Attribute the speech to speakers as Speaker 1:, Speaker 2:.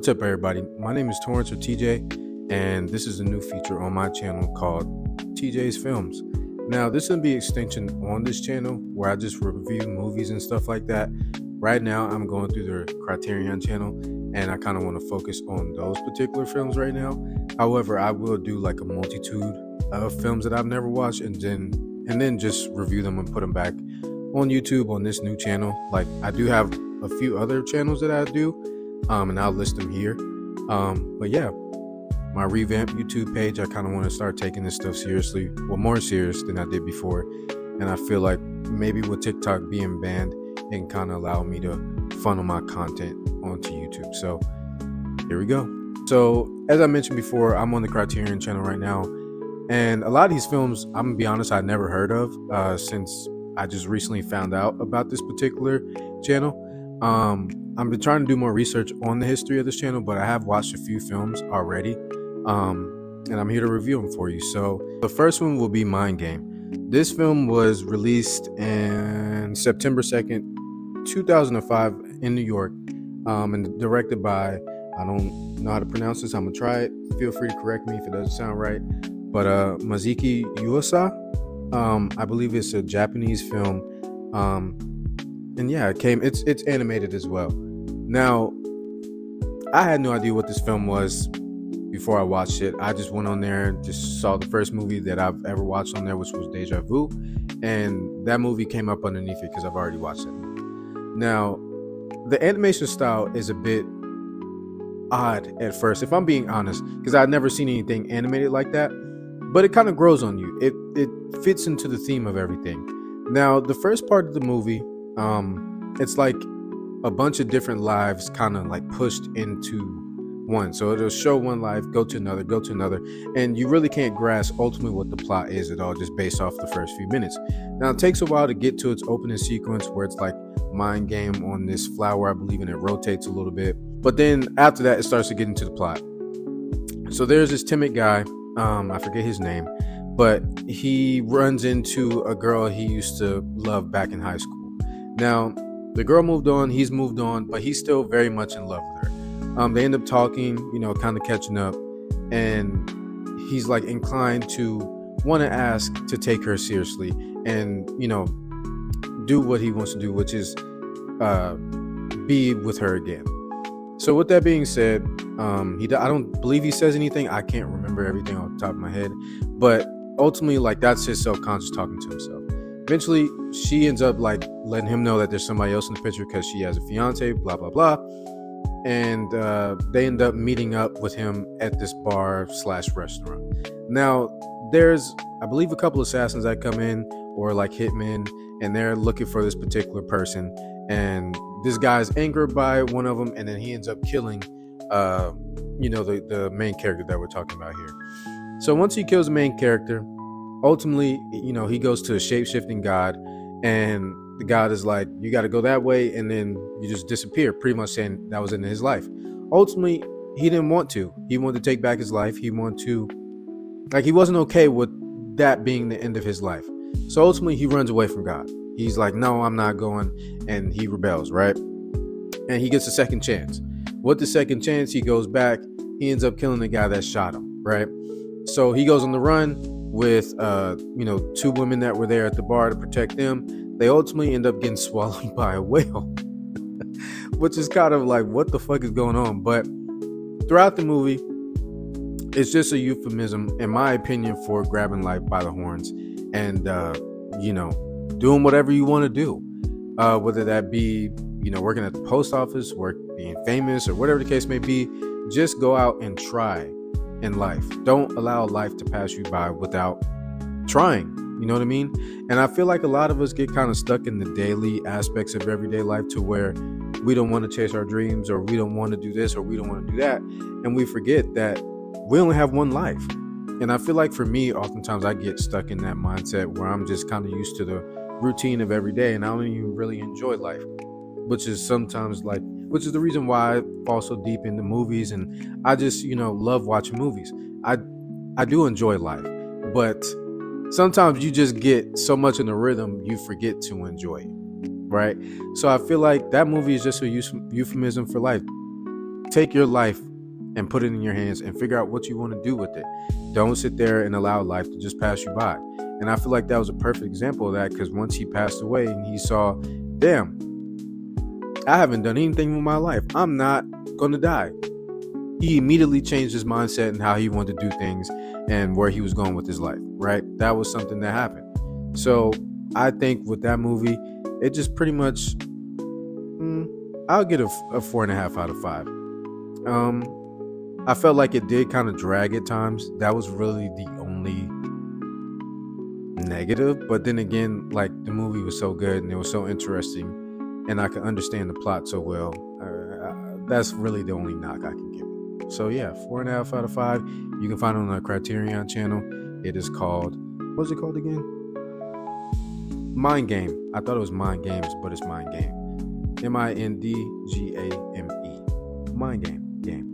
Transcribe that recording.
Speaker 1: What's up, everybody? My name is Torrance or TJ, and this is a new feature on my channel called TJ's Films. Now, this will be an extension on this channel where I just review movies and stuff like that. Right now, I'm going through the Criterion Channel, and I kind of want to focus on those particular films right now. However, I will do like a multitude of films that I've never watched, and then just review them and put them back on YouTube on this new channel. Like, I do have a few other channels that I do, and I'll list them here. But yeah, my revamped YouTube page, I kind of want to start taking this stuff seriously, well, more serious than I did before. And I feel like maybe with TikTok being banned, it can kind of allow me to funnel my content onto YouTube. So here we go. So as I mentioned before, I'm on the Criterion Channel right now, and a lot of these films, I'm gonna be honest, I never heard of since I just recently found out about this particular channel. I've been trying to do more research on the history of this channel, but I have watched a few films already, and I'm here to review them for you. So the first one will be Mind Game. This film was released in September 2nd, 2005 in New York, and directed by, I don't know how to pronounce this, I'm gonna try it. Feel free to correct me if it doesn't sound right, but Mizuki Yuasa. I believe it's a Japanese film. And yeah, it's animated as well. Now, I had no idea what this film was before I watched it. I just went on there and just saw the first movie that I've ever watched on there, which was Deja Vu. And that movie came up underneath it because I've already watched it. Now, the animation style is a bit odd at first, if I'm being honest, because I'd never seen anything animated like that. But it kind of grows on you. It fits into the theme of everything. Now, the first part of the movie, it's like a bunch of different lives kind of like pushed into one. So it'll show one life, go to another, and you really can't grasp ultimately what the plot is at all, just based off the first few minutes. Now, it takes a while to get to its opening sequence where it's like mind game on this flower, I believe, and it rotates a little bit. But then after that, it starts to get into the plot. So there's this timid guy, I forget his name, but he runs into a girl he used to love back in high school. Now, the girl moved on, he's moved on, but he's still very much in love with her. They end up talking, kind of catching up, and he's like inclined to want to ask to take her seriously and, do what he wants to do, which is be with her again. So with that being said, I don't believe he says anything. I can't remember everything off the top of my head, but ultimately, like, that's his self-conscious talking to himself. Eventually, she ends up like letting him know that there's somebody else in the picture because she has a fiance, blah, blah, blah. And they end up meeting up with him at this bar/restaurant. Now, there's, I believe, a couple assassins that come in, or like hitmen, and they're looking for this particular person. And this guy's angered by one of them, and then he ends up killing, the main character that we're talking about here. So once he kills the main character, ultimately, he goes to a shape-shifting god, and the god is like, you got to go that way, and then you just disappear, pretty much saying that was in his life. Ultimately, he didn't want to. He wanted to take back his life. He wasn't okay with that being the end of his life. So ultimately, he runs away from God. He's like, no, I'm not going, and he rebels, right? And he gets a second chance. With the second chance, he goes back. He ends up killing the guy that shot him, right? So he goes on the run with, two women that were there at the bar to protect them. They ultimately end up getting swallowed by a whale, which is kind of like, what the fuck is going on? But throughout the movie, it's just a euphemism, in my opinion, for grabbing life by the horns and, doing whatever you want to do, whether that be, working at the post office, being famous, or whatever the case may be. Just go out and try in life. Don't allow life to pass you by without trying. You know what I mean? And I feel like a lot of us get kind of stuck in the daily aspects of everyday life to where we don't want to chase our dreams, or we don't want to do this, or we don't want to do that. And we forget that we only have one life. And I feel like for me, oftentimes I get stuck in that mindset where I'm just kind of used to the routine of every day, and I don't even really enjoy life, which is the reason why I fall so deep into movies. And I just, love watching movies. I do enjoy life, but sometimes you just get so much in the rhythm, you forget to enjoy it, right? So I feel like that movie is just a euphemism for life. take your life and put it in your hands and figure out what you want to do with it. Don't sit there and allow life to just pass you by. And I feel like that was a perfect example of that, because once he passed away and he saw, damn, I haven't done anything with my life, I'm not going to die. He immediately changed his mindset and how he wanted to do things and where he was going with his life, right? That was something that happened. So I think with that movie, it just pretty much, I'll get a 4.5 out of 5. I felt like it did kind of drag at times. That was really the only negative. But then again, like, the movie was so good and it was so interesting, and I could understand the plot so well. That's really the only knock I can give it. So yeah, 4.5 out of 5. You can find it on the Criterion Channel. It is called, what's it called again? Mind Game. I thought it was Mind Games, but it's Mind Game. Mindgame. Mind Game.